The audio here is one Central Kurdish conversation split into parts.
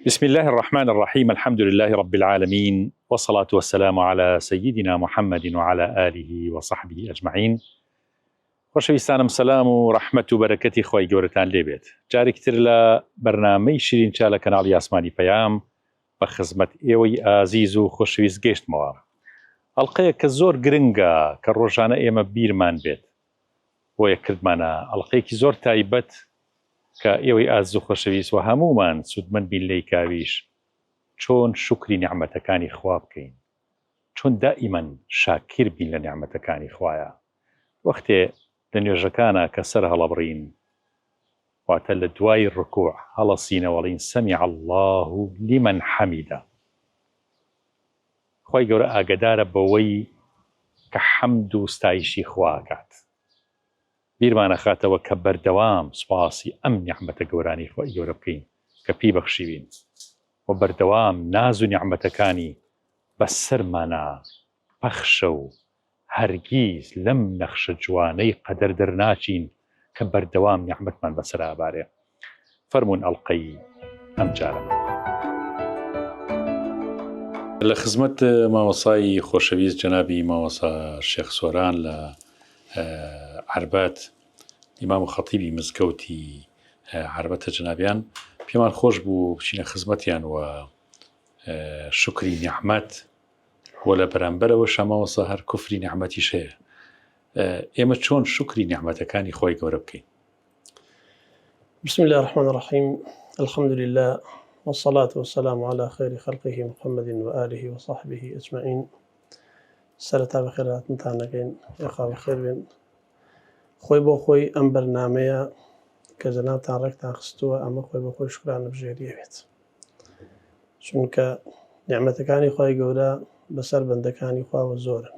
بسم الله الرحمن الرحيم. الحمد لله رب العالمين، والصلاة والسلام على سيدنا محمد وعلى آله وصحبه أجمعين. خۆشەویستانم سەلام و ڕەحمەت و بەرەکەتی خۆی گەورەتان لێبێت. جارێکتر لە بەرنامەی شیرینچا لە کەناڵی ئاسمانی پەیام بە خزمەت ئێوەی ئازیز و خۆشەویست گەیشتمەوە. ئەڵقەیە کە زۆر گرنگە کە ڕۆژانە ئێمە بیرمان بێت. بۆیە کردمانە ئەڵقەیەکی زۆر تایبەت کە ئێوەی ئاز و خۆشەویست و هەمومان سودمەند بین لێی کاویش چۆن شکری نیعمەتەکانی خوا بکەین، چۆن دائیمەن شاکر بین لە نیعمەتەکانی خوایە. وەختێ لە نوێژەکانە کە سەر هەڵەبڕین واتە لە دوای ڕکوع هەڵەسینەوەڵین سەمیع الله لمن حەمیدە. خوای گەورە ئاگدارە بەوەی کە حەمد و ستایشی خواکات. بیرمانە خاتەوە کە بەردەوام سوپاسی ئەم نیعمەتە گەورانی خوای گەورە بکەین کە پێی بەخشیوین و بەردەوام ناز و نیعمەتەکانی بەسەرمانە پەخشە و هەرگیز لەم نەخشە جوانەی قەدەر دەرناچین کە بەردەوام نیعمەتمان بەسەر ئابارێ. فەرموون ئەڵقەی ئەم جارە. لە خزمەت مامۆسای خۆشەویست جەنابی مامۆسا شێخ سۆران لە عربەت ئیمام و خەتیبی مزگەوتی عربەتە جەنابیان، پێمان خۆش بوو بچینە خزمەتیان و شکری نیعمەت و لە بەرامبەرەوە شەماوەسا هەر کوفری نیعمەتیش هەیە. ئێمە چۆن شکری نیعمەتەکانی خۆی گەورە بکەین؟ بسم الله الرحمن الرحيم. الحمد لله والصلاة والسلام على خير خلقه محمد وآله وصحبه أجمعين. سرتا بخيرات متعنقين يخا بخير بين خوي بو خوي أم برنامج كجناب تعرقت خستوه أما خوي بو خوي شكرا بجيريه بيت چونکە نیعمەتەکانی خوای گەورە بەسەر بەندەکانی خواوە زۆرن.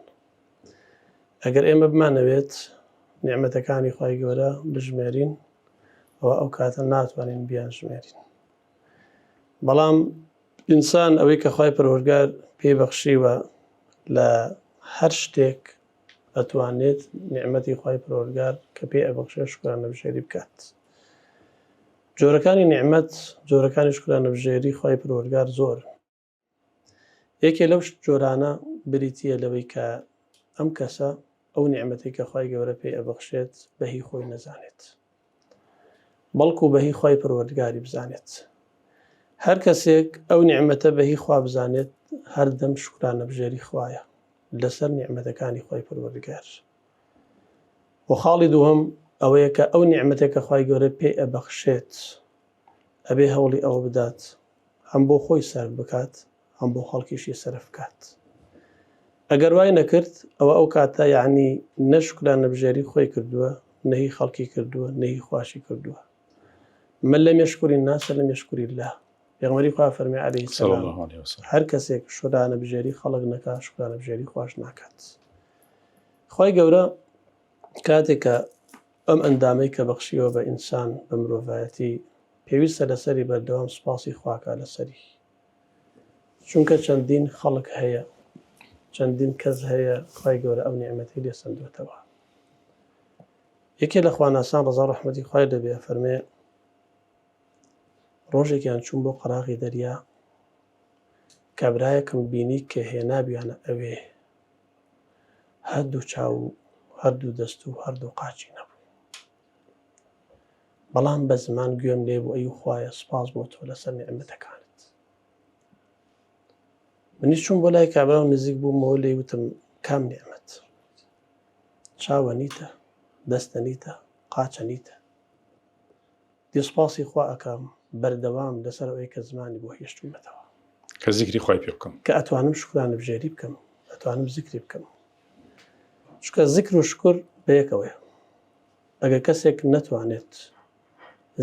ئەگەر ئێمە بمانەوێت نیعمەتەکانی خوای گەورە بژمێرین ئەوە ئەو کاتە ناتوانین بیان ژمێرین. بەڵام ئینسان ئەوەی کە خوای پەروەردگار پێی بەخشیوە لە هەر شتێک ئەتوانێت نیعمەتی خوای پەروەردگار کە پێی ئەبەخشێ شکرانەبژێری بکات. جۆرەکانی نیعمەت، جۆرەکانی شکرانەبژێری خوای پەروەردگار زۆرن. یەکێ لەو جۆرانە بریتیە لەوەی کە ئەم کەسە ئەو نیعمەتی کە خوای گەورە پێی ئەبەخشێت بەهی خۆی نەزانێت، بەڵکو بەهی خوای پەروەردگاری بزانێت. هەر کەسێک ئەو نیعمەتە بەهی خوا بزانێت هەردەم شکرانەبژێری خوایە لەسەر نیعمەتەکانی خوای پەروەردگار. و خاڵی دووەم ئەوەیە کە ئەو نیعمەتێک کە خوای گەورە پێی ئەبەخشێت ئەبێ هەوڵی ئەوە بدات هەم بۆ خۆی سەرف بکات هەم بۆ خەڵکیشی سەرف بکات. ئەگەر وای نەکرد ئەوە ئەو کاتە یعنی نە شکرانەبژێری خۆی کردووە، نەهی خەڵکی کردووە، نەهی خواشی کردووە. من لەم یەشکوری الناس لەم یەشکوری الله. پێغەمبەری خوا فەرمی عەلەیهی سەلام هەر کەسێک شکرانەبژێری خەڵک نەکات شکرانەبژێری خوش ناکات. خوای گەورە کاتێک کە ئەم ئەندامەی کە بەخشیوە بە ئینسان بە مرۆڤایەتی پێویستە لەسەری بەردەوام سوپاسی خواکە لەسەری، چونکە چەندین خەڵک هەیە، چەندین کەس هەیە خوای گەورە ئەو نیعمەتی لێ سەندوێتەوە. یەکێ لە خواناسان ڕەزا ڕەحمەتی خوای لەبێ فەرمێ ڕۆژێکیان چوون بۆ قەراغی دەریا، کابرایەکم بینی کە هێنابیانە ئەوێ هەردوو چاو و هەردوو دەست و هەردوو قاچی نەبوو. بەڵام بە زمان گوێم لێ بوو ئەی خوایە سوپاس بۆ تۆ لەسەر نیعمەتەکانت. منیش چوون بۆ لای کابرا و نزیک بوومەوە لێی وتم کام نیعمەت؟ چاوە نیتە، دەستە نیتە، قاچە نیتە. دی سوپاسی خوا ئەکەم بەردەوام لەسەر ئەوەی کە زمانی بۆ هێشتومەتەوە کە زیکری خوای پێ بکەم، کە ئەتوانم شکرانەبژێری بکەم، ئەتوانم زیکری بکەم. چونکە زیکر و شکر بەیەکەوەیە. ئەگەر کەسێک نەتوانێت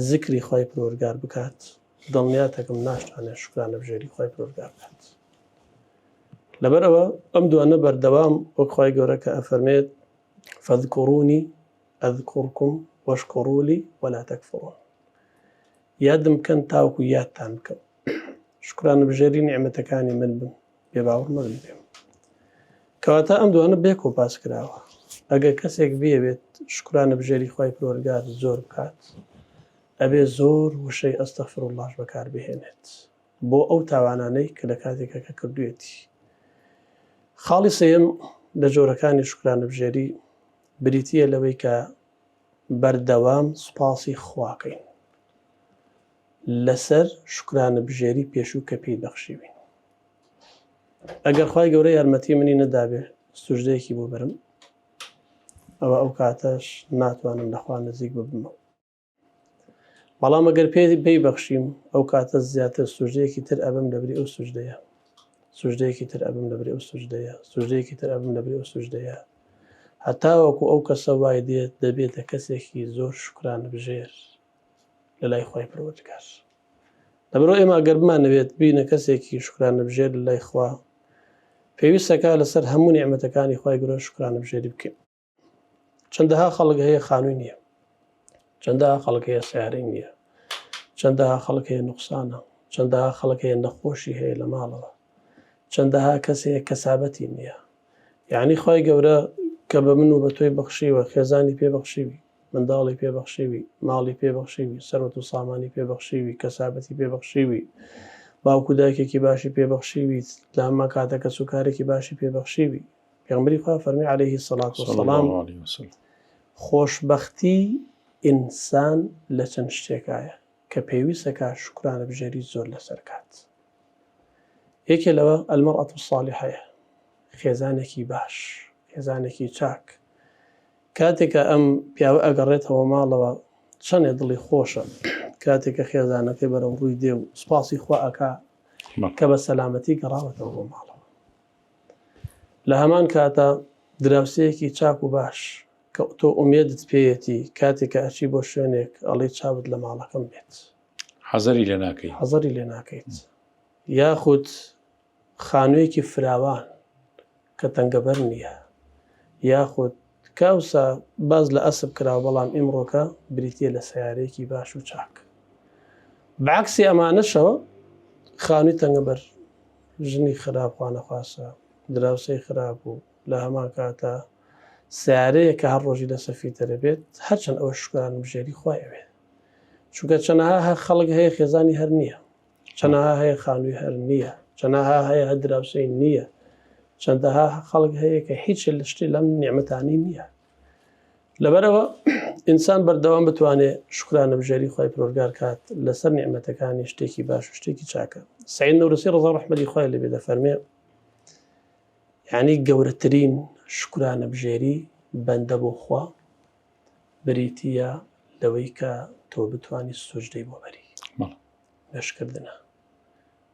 زیکری خوای پەروەردگار بکات دڵنیاتەکەم ناشتوانێت شکرانەبژێری خوای پەروەردگار بکات. لەبەرەوە ئەم دوانە بەردەوام وەک خوای گەورە کە ئەفەرمێت فەذکوڕونی ئەذکوڕکم وەشکوڕوا لی وەلا تەکفوڕون. یادم بکەن تاوەکو یادتان بکەم، شکرانەبژێری نیعمەتەکانی من بن، بێباوەڕ مەبن بێم. کەواتە ئەم دوانە بێک و باس کراوە. ئەگەر کەسێک بێوێت شکرانەبژێری خوای پەروەردگار زۆر بکات ئەبێ زۆر وشەی ئەستەغفیرڵڵاه بەکار بهێنێت. بۆ ئەو تاوانانەی کە لە کاتێکە کە کردوێتی. خاڵی سێم لە جۆرەکانی شکرانەبژێری بریتیە لەوەی کە بەردەوام سوپاسی خواکەین لەسەر شکرانەبژێری پێشوو کە پێی بەخشیوین. ئەگەر خوای گەورە یارمەتی منی نەدابێ سوژدەیەکی بۆ بەرم، ئەوە ئەو کاتەش ناتوانم لەخوا نزیک ببمەوە. بەڵام ئەگەر پێی بەخشیم ئەو کاتە زیاتر سوژدەیەکی تر ئەبم لەبری ئەو سوژدەیە، سوژدەیەکی تر ئەبم لەبری ئەو سوژدەیە، سوژدەیەکی تر ئەبم لەبری ئەو سوژدەیە، هەتا وەکو ئەو کەسە وای دێت دەبێتە کەسێکی زۆر شکرانەبژێر لە لای خوای پەروەردگار. لەبەرەوە ئێمە ئەگەر بمانەوێت بینە کەسێکی شکرانەبژێر لە لای خوا، پێویستەکە لەسەر هەموو نیعمەتەکانی خوای گەورە شکرانەبژێری بکەین. چەندەها خەڵک هەیە خانووی نییە، چەندەها خەڵک هەیە سیارەی نییە، چەندەها خەڵک هەیە نوقسانە، چەندەها خەڵک هەیە نەخۆشی هەیە لە ماڵەوە، چەندەها کەس هەیە کەسابەتی نییە. یعنی خوای گەورە کە بە من و بە تۆی بەخشیوە، خێزانی پێبەخشیوی، منداڵی پێبەخشیوی، ماڵی پێبەخشیوی، سەرۆت و سامانی پێبەخشیوی، کەسابەتی پێبەخشیوی، باوکو دایکێکی باشی پێبەخشیوی، لە هەمان کاتە کە سوکارێکی باشی پێبەخشیوی. پێغەمبەری خوا فەرمی عەلەیهی سەڵات وەسەلام خۆشبەختی ئینسان لە چەند شتێکایە کە پێویستەکە شکرانەبژێری زۆر لەسەر کات. یەکێ لەوە ئەلمەرئەتو الصالیحەیە، خێزانێکی باش، خێزانێکی چاک. کاتێکە ئەم پیاوە ئەگەڕێتەوە ماڵەوە چەندێ دڵی خۆشە کاتێکە خێزانەکەی بەرەو ڕووی دێ و سوپاسی خوا ئەکا کە بە سەلامەتی گەڕاوەتەوە بۆ ماڵەوە. لە هەمان کاتە دراوسەیەکی چاک و باش کە تۆ ئومێدت پێیەتی کاتێکە ئەچی بۆ شوێنێک ئەڵێ چاوت لە ماڵەکەم بێت، حەزەری لێ ناکەیت، حەزەری لێ ناکەیت. یاخود خانوویەکی فراوان کە تەنگەبەر نییە، یاخود کاوسا باز لە ئەسب کراوە بەڵام ئیمڕۆکە بریتیە لە سەیارەیەکی باش و چاک. بەعکسی ئەمانەشەوە خانووی تەنگەبەر، ژنی خراپ خوا نەخواسە، دراوسەی خراپ بوو، لە هەمان کاتە سیارەیە کە هەر ڕۆژی لە سەفیتەرە بێت، هەرچەند ئەوە شکرانەبژێری خوای ئەوێ. چونکە چەندەها خەڵک هەیە خێزانی هەر نییە، چەندەها هەیە خانووی هەر نییە، چەندەها هەیە هەر دراوسەی نییە، چەندەها خەڵک هەیە کە هیچ لە شتی لەم نیعمەتانی نییە. لەبەرەوە ئینسان بەردەوام بتوانێت شکرانەبژێری خوای پەروەردگار کات لەسەر نیعمەتەکانی شتێکی باش و شتێکی چاکە. سەعید نەورسی ڕەزا ڕەحمەتی خوای لێبێ دەفەرمێ یعنی گەورەترین شکرانەبژێری بەندە بۆ خوا بریتیە لەوەی کە تۆ بتوانی سوژدەی بۆ بەری.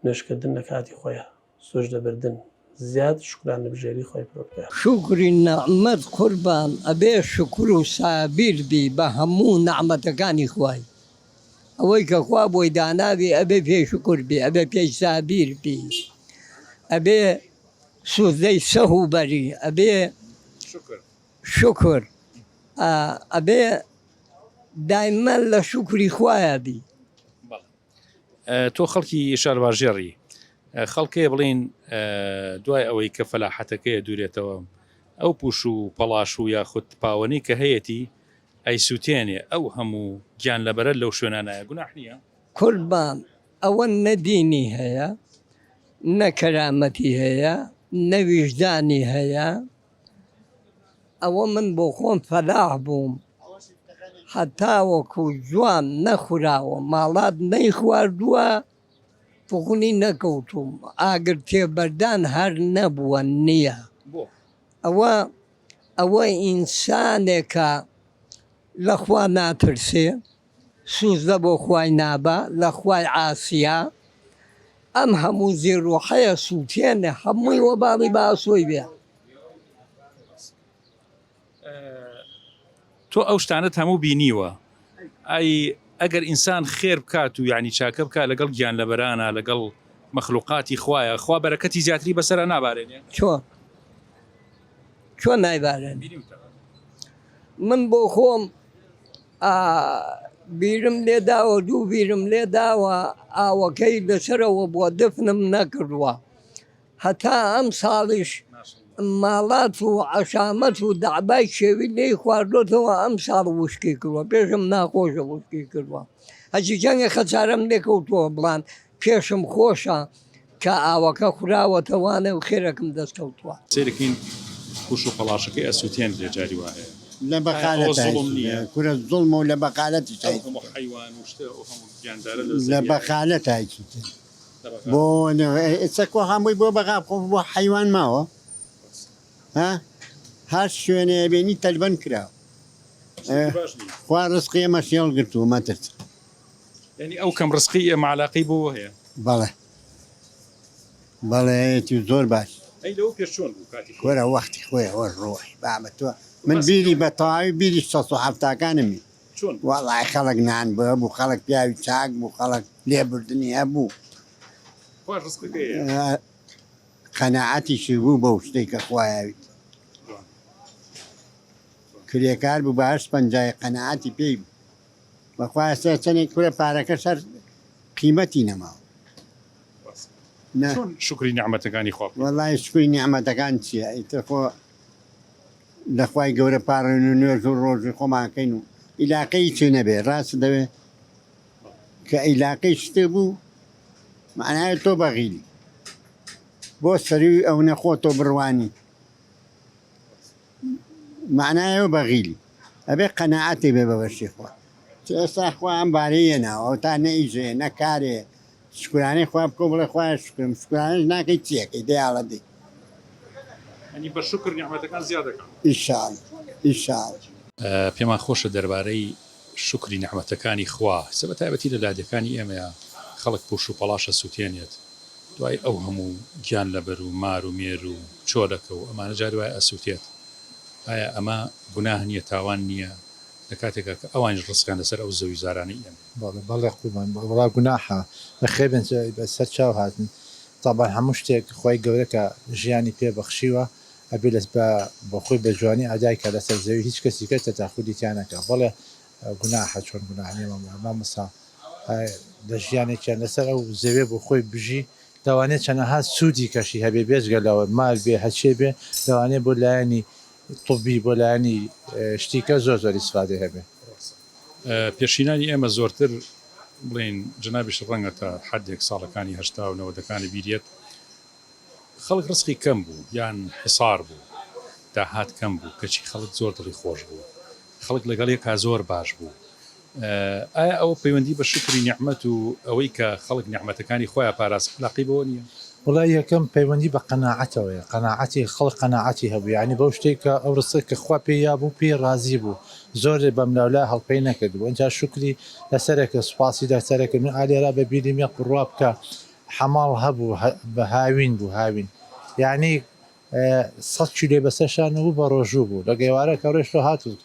نوێشکردن لە کاتی خۆیە، سوژدەبردن زیاد شکرانەبژێری خوای پەروەردگار. شکری نەعمەت قوربان ئەبێ شکر و سابیر بی بە هەموو نەعمەتەکانی خوای. ئەوەی کە خوا بۆی داناوی ئەبێ پێی شکر بی، ئەبێ پێی سابیر بی، ئەبێ سوزدەی سەهوو بەری، ئەبێ شکر، ئەبێ دایمە لە شکری خوایە بی. تۆ خەڵکی شارواژێڕی، خەڵکەیە بڵین دوای ئەوەی کە فەلاحەتەکەیە دوورێتەوە ئەو پوش و پەڵاش و یاخود پاوەنی کە هەیەی ئەی سووتێنێ ئەو هەموو گیان لەبەرە لەو شوێنانایە گوناح نییە؟ قوربان ئەوە نەدینی هەیە، نەکەرامەتی هەیە، نەویژدانی هەیە. ئەوە من بۆ خۆم فەلاح بووم، هەتا وەکو جوان نەخوراوە ماڵات نەیخواردووە پوخنی نەکەوتوم، ئاگر تێبەردان هەر نەبووە نییە. ئەوە ئینسانێکە لەخوا ناترسێ، سوزدە بۆ خوای نابە، لە خوای عاسیە، ئەم هەموو زێڕۆحەیە سووتێنێ هەمووی وەباڵی باسۆی بێ. تۆ ئەو شتانت هەموو بینیوە، ئەگەر ئینسان خێر بکات و یعنی چاکە بکات لەگەڵ گیان لەبەرانە، لەگەڵ مەخلوقاتی خوایە، خوا بەرەکەتی زیاتری بەسەرە نابارێنێ؟ چۆن نایبارێن؟ من بۆ خۆم بیرم لێداوە، دوو بیرم لێداوە ئاوەکەی لەسەرەوە بۆ دفنم نەکردووە، هەتا ئەم ساڵیش ماڵات و عەشامەت و دەعبای شێوی لێی خواردۆتەوە، ئەم ساڵ وشکی کردووە، پێشم ناخۆشە وشکی کردووە، هەچی چەندێک خەسارەم لێ کەوتووە بڵان پێشم خۆشە کە ئاوەکە خوراوەتەوانە و خێرەکەم دەستکەوتووە. سیرکین خوش و پەڵاشەکەی ئەسووتێن لێ جاری وایە لە بەقالەت کورە زوڵم و لە بەقالەتی حیوان و شتە ئەو هەموو گیاندارە لە بەقالەت تایکی بۆ ئێستا هەمووی بۆ بەغاب خۆ بۆ حیوان ماوە هەر شوێنێ بینی تەلبەن کراوە خوا ڕزقی ئێمە شێڵ گرتووە مەترس ینی ئەو کەم ڕزقی ئێمە عەلاقەی بۆ هەیە بەڵێ بەڵێتی زۆر باش ئەی لەوە پێش چۆن بوو کاتی وەرە وەختی خۆیەوە ڕۆی بامەتوە من بیری بە تەواوی بیری 1970ەکانمی چۆن وەڵای خەڵک نان بوو خەڵک پیاوی چاک بوو خەڵک لێبوردنی هەبوو خوا ڕزقەکەی هەیە قەناعەتیشی بوو بەو شتێک کە خوایاوی کرێکار بوو باش پەنجای قەناعەتی پێی بوو بەخوای ئێستا چەندێک کورە پارەکە سەر قیمەتی نەماوە چۆن شکری نیعمەتەکانی خوا وەڵای شکوی نیعمەتەکان چییە ئیتر خۆ لەخوای گەورە پاڕێن و نوێژ و ڕۆژی خۆماکەین و ئیلاقەی چێ نەبێ ڕاست دەوێ کە ئیلاقەی شتێ بوو معنای تۆ بەغیلی بۆ سەروی ئەو نەخۆ تۆ بڕوانی معنایەوە بەغیلی ئەبێ قەناعەتی بێ بەبەشی خوا ئێستا خوا ئەم بارەیە ناوە تا نەئیژێ نەکارێ شکرانەی خوا بکۆ بڵێ خوای شکرم شکرانەش ناکەی چیەکەی دەیاڵە دی ئەنی بە شکر نیعمەتەکان زیادەکەن ئیشاڵ ئیشاڵ پێمان خۆشە دەربارەی شکری نیعمەتەکانی خوا سە بە تایبەتی لە لادەکانی ئێمەیە خەڵک پوش و پەڵاشە سووتێنێت دوای ئەو هەموو گیان لەبەر و مار و مێر و چۆلەکە و ئەمانە جار دوای ئەسووتێت ئایا ئەمە گوناه نییە تاوان نییە لە کاتێکە کە ئەوانش ڕزقیان لەسەر ئەو زەوی زارانەی ئێمە بەڵێ قوربان وەڵا گوناحە بەخێ بن بەسەر چاو هاتن تابان هەموو شتێک خۆی گەورەکە ژیانی پێبەخشیوە ئەبێ لەس بە خۆی بە جوانی ئادایکە لەسەر زەوی هیچ کەسی کەس تەتاخودیتیانەکە بەڵێ گوناحە چۆن گوناحنی مامەسا لە ژیانێکیان لەسەر ئەو زەوێ بۆ خۆی بژی دەوانێت چەنەها سوودی کەشی هەبێ بێزگەلەوە مال بێ هەچێ بێ دەوانێت بۆ لایەنی طبی بۆ لایەنی شتیکە زۆر زۆر ئیسفادە هەبێ پێشینانی ئێمە زۆرتر بڵین جنابیش ڕەنگە تا حدێک ساڵەکانی هەشتا و نەوەدەکانی بیریەت خەڵک ڕزقی کەم بوو یان حسار بوو داهات کەم بوو کەچی خەڵک زۆر دڵی خۆش بوو خەڵک لەگەڵێکا زۆر باش بوو ئایا ئەوە پەیوەندی بە شکری نیعمەت و ئەوەی کە خەڵک نیعمەتەکانی خۆیان پاراست علاقەی بەوە نییە وڵای یەکەم پەیوەندی بە قەناعەتەوەیە قەناعەتی خەڵک قەناعەتی هەبوو یعنی بەو شتێک کە ئەو ڕستە کە خوا پێ یا بوو پێ رازی بوو زۆر بەملاولا هەڵپەی نەکردبوو ئەجا شکری لەسەرێکە سوپاسی دەسەرەکە من ئالێرا بە بیری مێ قڕوا بکە حەماڵ هەبوو بە هاوین بوو هاوین یعنی 100 کیلۆ بەسەرشان بوو بە ڕۆژوو بوو لە گەیوارەکە ڕێشتۆ هاتوو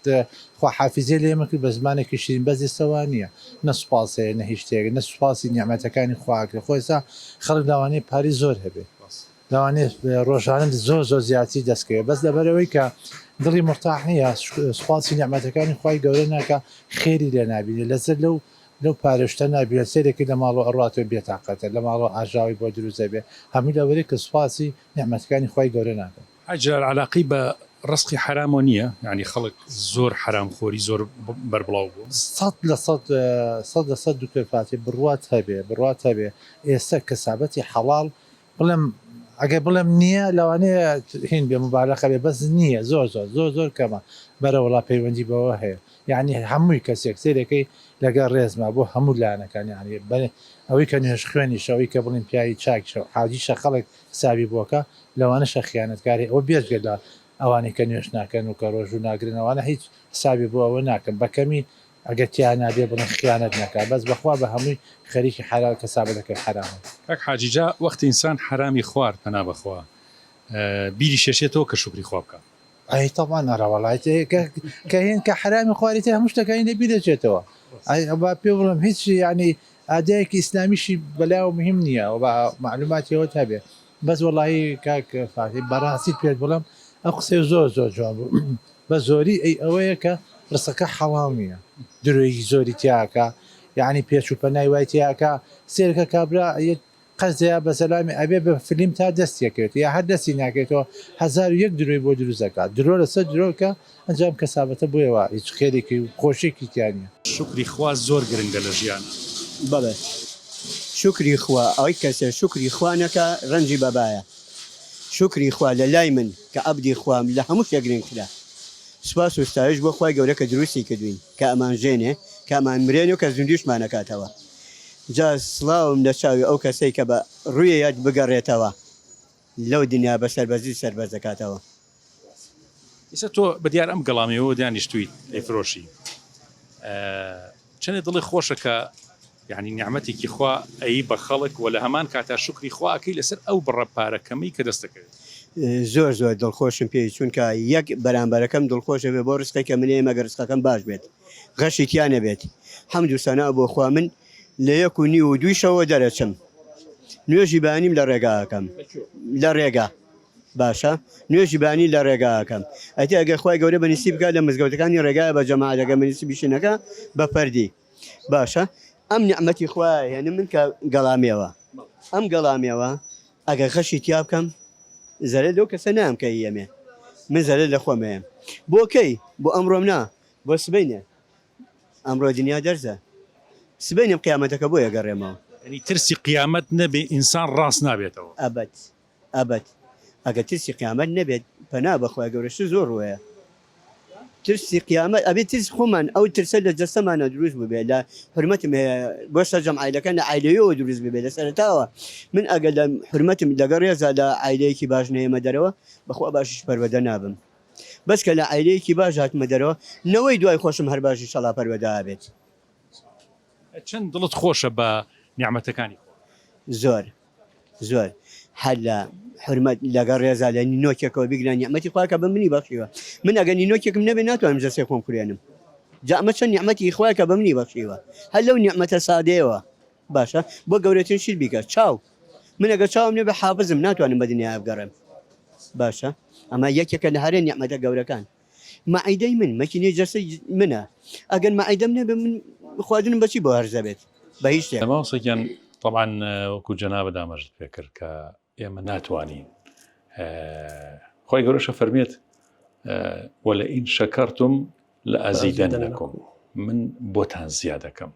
خوا حافیزێ لێمە کرد بە زمانێکی شیرین بەزیستەوە نییە نە سوپاسەیە نە هیچ شتێک نە سوپاسی نیعمەتەکانی خواکرد خۆیسا خەڵک داوانەیە پاری زۆر هەبێ داوانێت ڕۆژانە زۆر زۆر زیاتی دەستکەوێت بەس لەبەرەوەی کە دڵی مرتاح نییە سوپاسی نیعمەتەکانی خوای گەورە ناکە خێری لێ نابینێ لەسەر لەو پارێشتە نابێت سێرێکی لە ماڵۆ ئەڕاتۆ بێتاقەتە لە ماڵۆ ئاژاوی بۆ دروزە بێ هەموو لەوەرەی کە سوپاسی نیعمەتەکانی خوای گەورە ناکە ئەجار علاقی بە ڕزقی حرامۆ نییە یعنی خەڵک زۆر حرامخۆری زۆر بەربڵاو بوو 100% دوکەفاتی بڕوات هەبێ ئێستا کەسابەتی حەڵاڵ بڵێم ئەگە بڵێم نییە لەوانەیە هین بێ مبالەخە بێ بەس نییە زۆر کەمە بەرە وڵا پەیوەندی بەوە هەیە یعنی هەمووی کەسێک سێرەکەی لەگەڵ ڕێزما بۆ هەموو لایەنەکان یعنی ئەوەی کە نوێژ خوێنی شەوەی کە بڵین پیاوی چاکشە حاجیشە خەڵک حسابی بووەکە لەوانەشە خیانەتکاری ئەوە بێژگە لە ئەوانی کە نوێش ناکەن و کە ڕۆژ و ناگرنەوەوانە هیچ حسابی بۆ ئەوە ناکەن بەکەمی ئەگەر تیان نابێ بڵێن خیانەت نەکە بەس بەخوا بە هەمووی خەریکی حلال کەسابەتەکەی حرامە کاک حاجیجا وەختی ئینسان حرامی خوارد پەنا بەخوا بیری شێشێتەوە کە شکری خوا بکە ئەی تەوان نەڕەوەڵایەت کە هێن کە حرامی خواریتە هەموو شتەکانی لەبی دەچێتەوە ئەبا پێ بڵم هیچ ینی ئادایەکی ئیسلامیشی بەلاو مهم نییە و بە معلوماتیەوە هەبێ بەس وەڵایی کاک فاتی بەڕاستیت پێت بڵم ئەو قسەی زۆر جوان بوو بە زۆری ئەوەیە کە ڕستەکە حەڵاڵ نییە درۆیی زۆری تیاکە یعنی پێچ و پەنای وای تیاکە سێرەکە کابرا قەرزەیە بە سەلامی ئەبێ بە فلیم تا دەستیەکەوێت یا هەر دەستی ناکەێتەوە 1001 درۆی بۆ دروستەکات درۆ لەسەر درۆکە ئەنجام کەسابەتە بۆیەوە هیچ خێرێکی و خۆشێکی تیانە شکری خوا زۆر گرنگە لە ژیان بەڵێ شکری خوا ئەوەی کەسە شکری خوا نەکە ڕەنجی بەبایە شکری خوا لە لای من کە عەبدی خوام لە هەموو شتێک گرنگترە سوپاس و ستایش بۆ خوای گەورە کە دروستی کردوین کە ئەمانژێنێ کە ئەمان مرێنێ و کە زیندویشمان نەکاتەوە جا سڵاوم لە چاوی ئەو کەسەی کە بە ڕوویە یاد بگەڕێتەوە لەو دنیا بە سەربەزی سەربەز دەکاتەوە ئێستا تۆ بەدیار ئەم گەڵامیەوە دانیشتویت ئەیفرۆشی چەندێک دڵی خۆشە کە یعنی نیعمەتێکی خوا ئەی بە خەڵک و لە هەمان کاتا شکری خوا ئەکەی لەسەر ئەو بڕەپارەکەمەی کە دەست دەکەوێت زۆر زۆر دڵخۆشم پێی چونکە یەک بەرامبەرەکەم دڵخۆشە بێ بۆ ڕستەی کە منێ مەگە ڕستەکەم باش بێت غەشی تیانە بێت حەمد و سەنا بۆ خوا من لە 1:30 شەوە دەرەچم نوێژی بانیم لە ڕێگاکەم لە ڕێگا باشە نوێژی بانی لە ڕێگاکەم ئەتی ئەگەر خوای گەورە بەنیسی بکات لە مزگەوتەکانی ڕێگای بە جەماعەتەکە بەنیسی بیشینەکە بە فەردی باشە ئەم نیعمەتی خوایە هێنم من کە گەڵامێەوە ئەم گەڵامێەوە ئەگەر خەشی تیا بکەم زەرە لەو کەسە نام کە ئەمێ من زەرە لە خۆمەیە بۆ کەی بۆ ئەمڕۆم نا بۆ سبەینێ ئەمڕۆ دنیا دەرزە سبەینم قیامەتەکە بۆ یەگەڕێمەوە ینی ترسی قیامەت نەبێ ئینسان ڕاست نابێتەوە ئەبەت ئەگە ترسی قیامەت نەبێت پەنا بەخوای گەورەش زۆر ڕۆیە ترسی قیامەت ئەبێت ترس خۆمان ئەو ترسە لە جەستەمانە دروست ببێت لە حرمەتم هەیە بۆ سەرجەم عیلەکە لە عیلەیەوە دروست ببێت لە سەرەتاوە من ئەگەر لە حرمەتم لەگەڵ ڕێزا لە عیلەیەکی باش نەیەمە دەرەوە بەخوا باشیش پەروەدە نابم بەس کە لە عیلەیەکی باش هاتمە دەرەوە نەوەی دوای خۆشم هەر باشی شەڵا پەروەدا بێت چەند دڵت خۆشە بە نیعمەتەکانی زۆر زۆر هەر لە حرمەت لەگەڵ ڕێزا لە نینۆکێکەوە بیگران نیعمەتی خوا کە بە منی بەخشیوە من ئەگەر نینۆکێکم نەبێ ناتوانم جەسێ خۆم کوێنم جا ئەمە چەند نیعمەتی خوا کە بە منی بەخشیوە هەر لەو نیعمەتە سادەیەوە باشە بۆ گەورەترین شیر بیکە چاو من ئەگەر چاوم نێ بە حافزم ناتوانم بە دنیا بگەڕێم باشە ئەمە یەکێکە لە هەرێ نیعمەتە گەورەکان مەعیدەی من مەکینەی جەسەی منە ئەگەر مەعیدەم نەبێ من خواردنم بەچی بۆ هەرزە بێت بە هیچ شتێک ماوەسێکیان طبعاً وەکو جەنابە دامەژت پێ کرد کە ئێمە ناتوانین خۆی گەورەشە فەرمێت وەلئین شەکەرتم لەئەزیدەنەکم من بۆتان زیادەکەم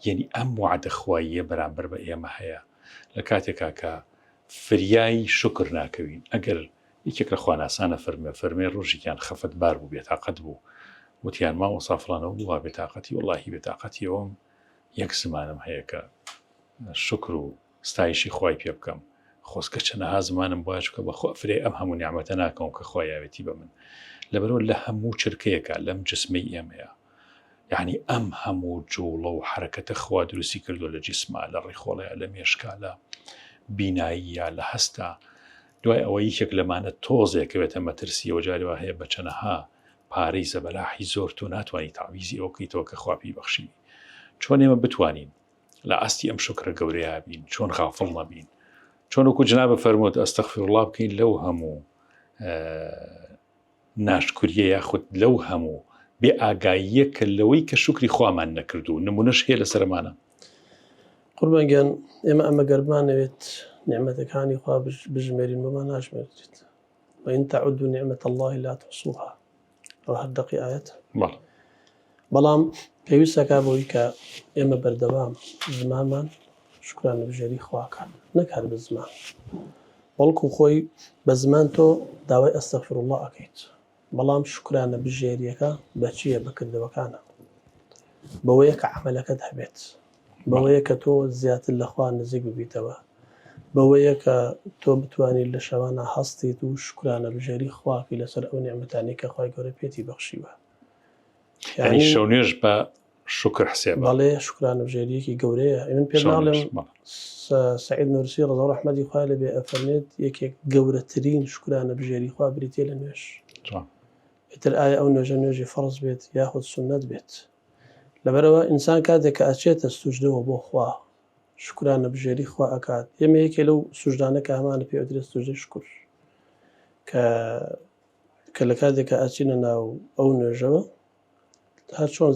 یعنی ئەم وعدە خواییە بەرامبەر بە ئێمە هەیە لە کاتێکا کە فریای شکر ناکەوین ئەگەر یەکێک لە خواناسانە فەرمێ ڕۆژێکیان خەفەت بار بوو بێتاقەت بوو وتیان ماوەسا فڵانەوە بووە بێتاقەتی وەڵاهی بێتاقەتیەوەم یەک زمانم هەیە کە شکر و ستایشی خوای پێ بکەم خۆسکە چەنەها زمانم باش بکە بەخوا فرێ ئەم هەموو نیعمەتە ناکەم کە خوا یاوێتی بە من لەبەرەوە لە هەموو چرکەیەکە لەم جسمەی ئێمەیە یعنی ئەم هەموو جوڵە و حرەکەتە خوا دروستی کردو لە جیسما لە ڕێخۆڵەیە لە مێشکا لە بیناییە لە هەستا دوای ئەوە یەکێک لەمانە تۆزێکەوێتە مەترسیەوە جارێوە هەیە بە چەنەها پارەی زەبەلاحی زۆر تۆ ناتوانانی تاویزی ئەو بکەیتەوە کە خوا پێی بەخشی چۆن ئێمە بتوانین لە ئاستی ئەم شکرە گەورەیە بین چۆن غافڵ نەبین چۆن وەکو جنابە فەرمووت ئەستەغفیرڵڵاه بکەین لەو هەموو ناشکریە یاخود لەو هەموو بێ ئاگاییە کە لەوەی کە شکری خوامان نەکردو نمونەش هەیە لە سەرمانە قوربانگیان ئێمە ئەمە گەرمانەوێت نیعمەتەکانی خوا بژمێرین بۆمان ناشمێرێت وإن تعدوا نعمة الله لا تحصوها ئەو هەر دەقی ئاەتە بەڵام پێویستەکە بۆی کە ئێمە بەردەوام زمانمان شکرانە بژێری خواکان نەک هەر بە زمان بەڵکو خۆی بە زمان تۆ داوای ئەستەغفیرڵڵاه ئەکەیت بەڵام شکرانە بژێریەکە بەچییە بەکردەوەکانە بەوەیە کە عەمەلەکەت هەبێت بەوەیە کە تۆ زیاتر لە خوا نزیک ببیتەوە بەوەیە کە تۆ بتوانیت لە شەوانە هەستیت و شکرانە بژێری خواکەی لەسەر ئەو نیعمەتانەی کە خوای گەورە پێتی بەخشیوە یعنی شەو نوێژ بە شکر حسێبە بەڵێ شکرانە بژێریەکی گەورەیە من پێ ناڵێم سعید نورسی ڕەزا ڕەحمەتی خوای لەبێ ئەفەرمێت یەکێک گەورەترین شکرانە بژێری خوا بریتێ لە نوێژ ئیتر ئایا ئەو نوێژە نوێژی فەرز بێت یاخود سونەت بێت لەبەرەوە ئینسان کاتێک کە ئەچێتە سوجدەوە بۆ خوا شکرانە بژێری خوا ئەکات ئێمە یەکێ لەو سوژدانە کە هەمانە پێ ئەدرێت سوژدەی شکر کە لە کاتێک کە ئەچینە ناو ئەو نوێژەوە هەر چۆن